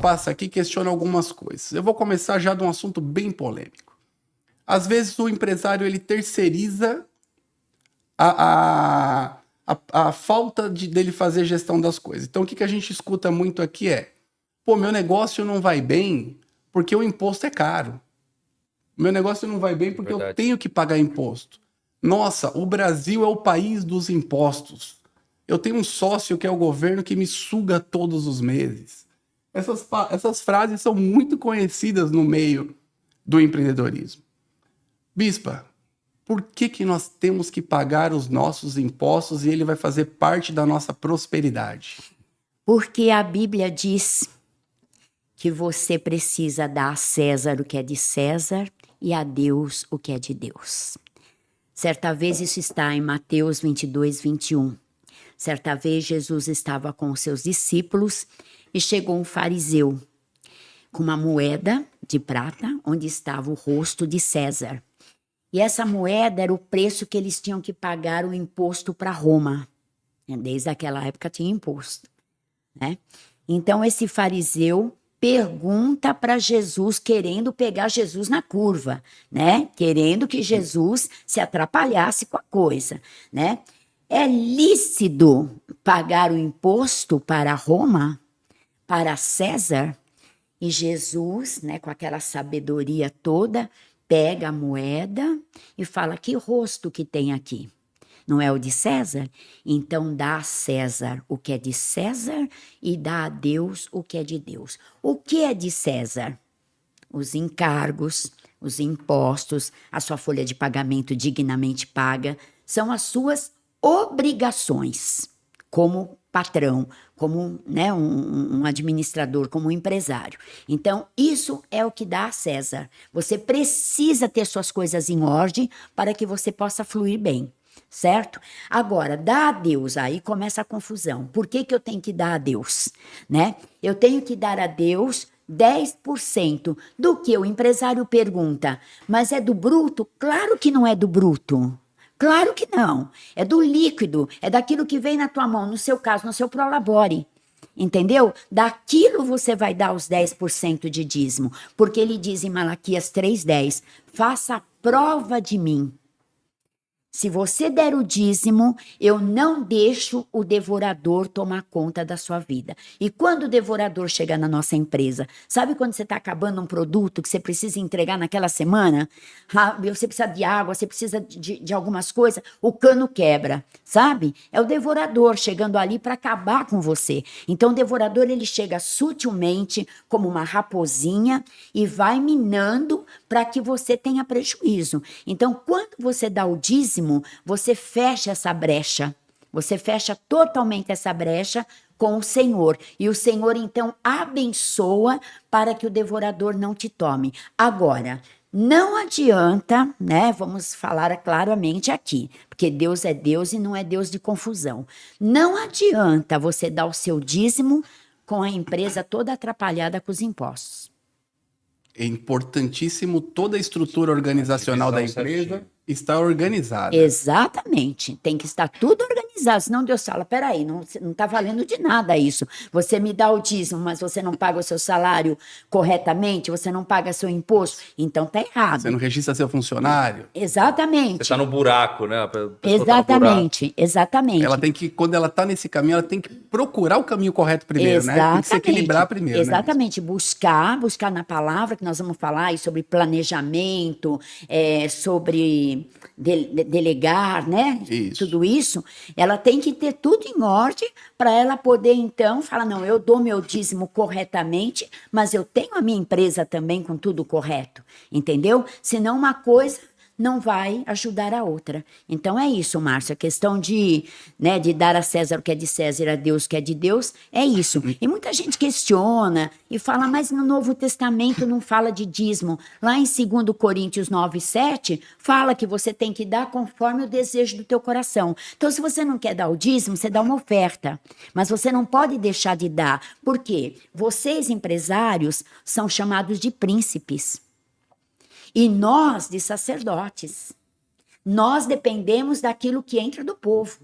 passa aqui questiona algumas coisas. Eu vou começar já de um assunto bem polêmico. Às vezes o empresário ele terceiriza a falta dele fazer gestão das coisas. Então o que a gente escuta muito aqui é: pô, meu negócio não vai bem porque o imposto é caro. Meu negócio não vai bem porque eu tenho que pagar imposto. Nossa, o Brasil é o país dos impostos. Eu tenho um sócio que é o governo que me suga todos os meses. Essas frases são muito conhecidas no meio do empreendedorismo. Bispa, por que nós temos que pagar os nossos impostos e ele vai fazer parte da nossa prosperidade? Porque a Bíblia diz que você precisa dar a César o que é de César e a Deus o que é de Deus. Certa vez isso está em Mateus 22, 21. Certa vez Jesus estava com os seus discípulos e chegou um fariseu com uma moeda de prata onde estava o rosto de César. E essa moeda era o preço que eles tinham que pagar o imposto para Roma. Desde aquela época tinha imposto, né? Então esse fariseu pergunta para Jesus, querendo pegar Jesus na curva, né? Querendo que Jesus se atrapalhasse com a coisa, né? É lícito pagar o imposto para Roma, para César? E Jesus, né, com aquela sabedoria toda, pega a moeda e fala: que rosto que tem aqui? Não é o de César? Então dá a César o que é de César e dá a Deus o que é de Deus. O que é de César? Os encargos, os impostos, a sua folha de pagamento dignamente paga, são as suas obrigações como patrão, como, né, um administrador, como um empresário. Então, isso é o que dá a César. Você precisa ter suas coisas em ordem para que você possa fluir bem, certo? Agora, dá a Deus, aí começa a confusão. Por que eu tenho que dar a Deus, né? Eu tenho que dar a Deus 10% do que o empresário pergunta. Mas é do bruto? Claro que não é do bruto. Claro que não. É do líquido, é daquilo que vem na tua mão, no seu caso, no seu prolabore. Entendeu? Daquilo você vai dar os 10% de dízimo. Porque ele diz em Malaquias 3,10: faça a prova de mim. Se você der o dízimo, eu não deixo o devorador tomar conta da sua vida. E quando o devorador chegar na nossa empresa, sabe quando você está acabando um produto que você precisa entregar naquela semana? Você precisa de água, você precisa de algumas coisas, o cano quebra, sabe? É o devorador chegando ali para acabar com você. Então o devorador ele chega sutilmente como uma raposinha e vai minando para que você tenha prejuízo. Então quando você dá o dízimo, você fecha essa brecha, você fecha totalmente essa brecha com o Senhor, e o Senhor então abençoa para que o devorador não te tome. Agora, não adianta, né? Vamos falar claramente aqui, porque Deus é Deus e não é Deus de confusão. Não adianta você dar o seu dízimo com a empresa toda atrapalhada com os impostos. É importantíssimo toda a estrutura organizacional da empresa estar organizada. Exatamente, tem que estar tudo organizado, senão Deus fala: peraí, não está valendo de nada isso. Você me dá o dízimo, mas você não paga o seu salário corretamente, você não paga seu imposto, então tá errado. Você não registra seu funcionário. Exatamente. Você está no buraco, né? Exatamente, exatamente. Ela tem que, quando ela está nesse caminho, ela tem que procurar o caminho correto primeiro, né? Tem que se equilibrar primeiro, exatamente, né? Buscar na palavra, que nós vamos falar aí sobre planejamento, sobre delegar, né? Isso. Tudo isso, ela tem que ter tudo em ordem para ela poder, então, falar: não, eu dou meu dízimo corretamente, mas eu tenho a minha empresa também com tudo correto, entendeu? Senão uma coisa não vai ajudar a outra. Então é isso, Márcio, a questão de dar a César o que é de César, a Deus o que é de Deus, é isso. E muita gente questiona e fala: mas no Novo Testamento não fala de dízimo. Lá em 2 Coríntios 9:7, fala que você tem que dar conforme o desejo do teu coração. Então, se você não quer dar o dízimo, você dá uma oferta. Mas você não pode deixar de dar. Por quê? Vocês, empresários, são chamados de príncipes. E nós, de sacerdotes, nós dependemos daquilo que entra do povo.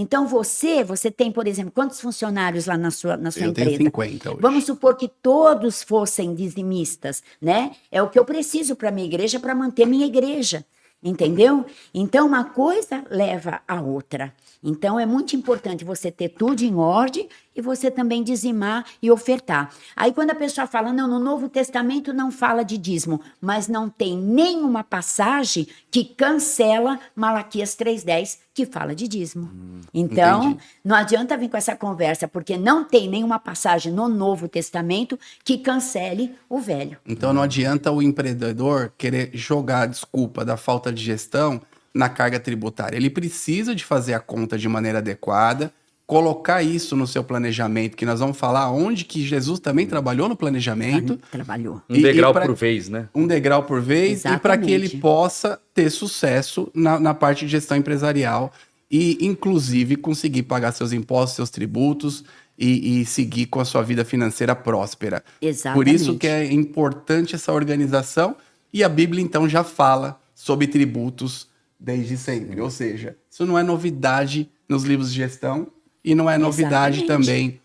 Então, você tem, por exemplo, quantos funcionários lá na sua Eu empresa? tenho 50 hoje. Vamos supor que todos fossem dizimistas, né? É o que eu preciso para minha igreja, para manter minha igreja. Entendeu? Então, uma coisa leva a outra. Então, é muito importante você ter tudo em ordem e você também dizimar e ofertar. Aí, quando a pessoa fala, não, no Novo Testamento não fala de dízimo, mas não tem nenhuma passagem que cancela Malaquias 3,10, que fala de dízimo. Então, entendi. não adianta vir com essa conversa, porque não tem nenhuma passagem no Novo Testamento que cancele o velho. Então não adianta o empreendedor querer jogar a desculpa da falta de gestão na carga tributária. Ele precisa de fazer a conta de maneira adequada, colocar isso no seu planejamento, que nós vamos falar onde que Jesus também trabalhou no planejamento. Trabalhou. Um degrau por vez, né? Um degrau por vez, e para que ele Exatamente. possa ter sucesso na parte de gestão empresarial e, inclusive, conseguir pagar seus impostos, seus tributos e seguir com a sua vida financeira próspera. Exatamente. Por isso que é importante essa organização, e a Bíblia, então, já fala sobre tributos desde sempre. Ou seja, isso não é novidade nos livros de gestão e não é novidade também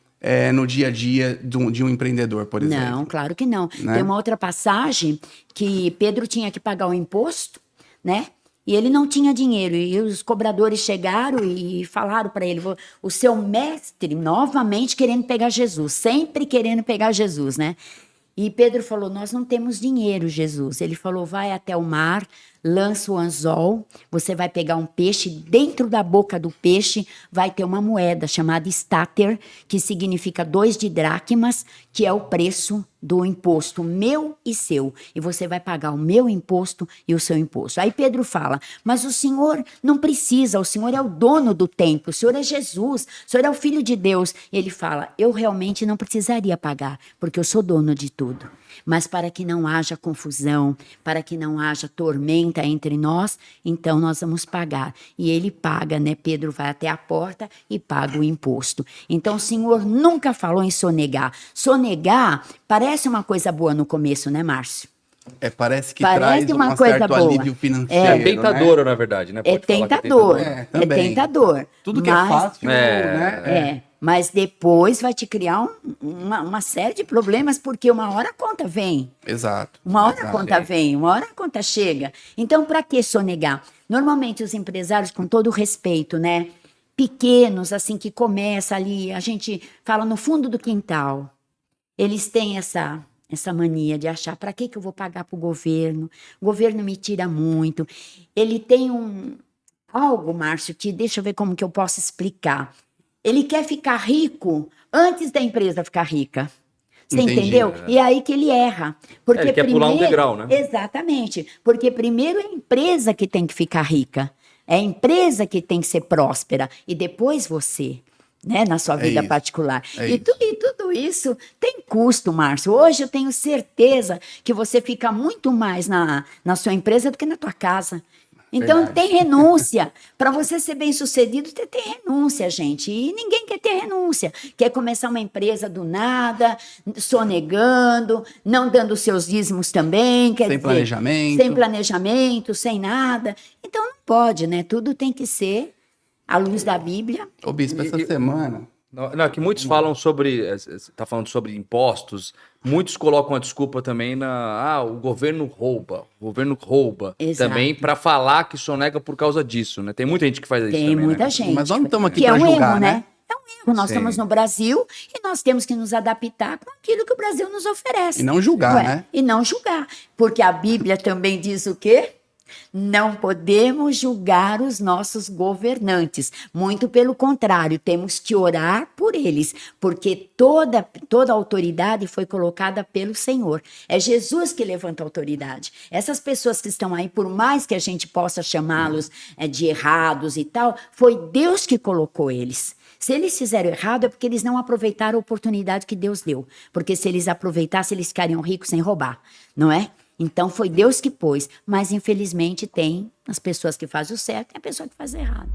no dia a dia de um empreendedor, por exemplo. Não, claro que não. Né? Tem uma outra passagem que Pedro tinha que pagar o imposto, né? E ele não tinha dinheiro. E os cobradores chegaram e falaram para ele: o seu mestre, novamente querendo pegar Jesus, sempre querendo pegar Jesus, né? E Pedro falou: nós não temos dinheiro, Jesus. Ele falou: vai até o mar, lança o anzol, você vai pegar um peixe, dentro da boca do peixe vai ter uma moeda chamada estáter, que significa 2 de dracmas, que é o preço do imposto meu e seu. E você vai pagar o meu imposto e o seu imposto. Aí Pedro fala: mas o senhor não precisa, o senhor é o dono do templo, o senhor é Jesus, o senhor é o filho de Deus. E ele fala: eu realmente não precisaria pagar, porque eu sou dono de tudo. Mas para que não haja confusão, para que não haja tormenta entre nós, então nós vamos pagar. E ele paga, né? Pedro vai até a porta e paga o imposto. Então o Senhor nunca falou em sonegar. Sonegar parece uma coisa boa no começo, né, Márcio? Parece que Parece traz uma um coisa certo boa. alívio financeiro. É né? tentadora, na verdade, né? É Pode falar que tentador. É, É também. tentador. Tudo que é Mas- fácil, né? É, mas depois vai te criar uma série de problemas, porque uma hora a conta vem. Exato. Uma hora a Exato. conta vem, uma hora a conta chega. Então, para que sonegar? Normalmente, os empresários, com todo respeito, né? Pequenos, assim, que começa ali, a gente fala no fundo do quintal. Eles têm essa mania de achar: para que eu vou pagar para o governo? O governo me tira muito. Ele tem algo, Márcio, que deixa eu ver como que eu posso explicar. Ele quer ficar rico antes da empresa ficar rica. Você Entendi. entendeu? E é aí que ele erra. Porque ele quer pular um degrau, né? Exatamente. Porque primeiro é a empresa que tem que ficar rica. É a empresa que tem que ser próspera. E depois você, né, na sua vida isso. particular. É E tudo isso tem custo, Márcio. Hoje eu tenho certeza que você fica muito mais na sua empresa do que na tua casa. Então, Verdade. tem renúncia. Para você ser bem-sucedido, você tem renúncia, gente. E ninguém quer ter renúncia. Quer começar uma empresa do nada, sonegando, não dando seus dízimos também. Quer Sem dizer, planejamento. Sem planejamento, sem nada. Então, não pode, né? Tudo tem que ser à luz da Bíblia. Ô, Bispo, essa semana... Não, que muitos falam sobre, tá falando sobre impostos, muitos colocam a desculpa também o governo rouba, Exato. também para falar que sonega por causa disso, né? Tem muita gente que faz isso Tem também, muita né? gente. Mas nós não estamos aqui que é para um julgar, erro, né? É um erro. Nós Sim. estamos no Brasil e nós temos que nos adaptar com aquilo que o Brasil nos oferece. E não julgar, Ué, né? E não julgar. Porque a Bíblia também diz o quê? Não podemos julgar os nossos governantes. Muito pelo contrário, temos que orar por eles, porque toda autoridade foi colocada pelo Senhor. É Jesus que levanta a autoridade. Essas pessoas que estão aí, por mais que a gente possa chamá-los de errados e tal, foi Deus que colocou eles. Se eles fizeram errado, é porque eles não aproveitaram a oportunidade que Deus deu. Porque se eles aproveitassem, eles ficariam ricos sem roubar, não é? Então, foi Deus que pôs. Mas, infelizmente, tem as pessoas que fazem o certo e a pessoa que faz o errado.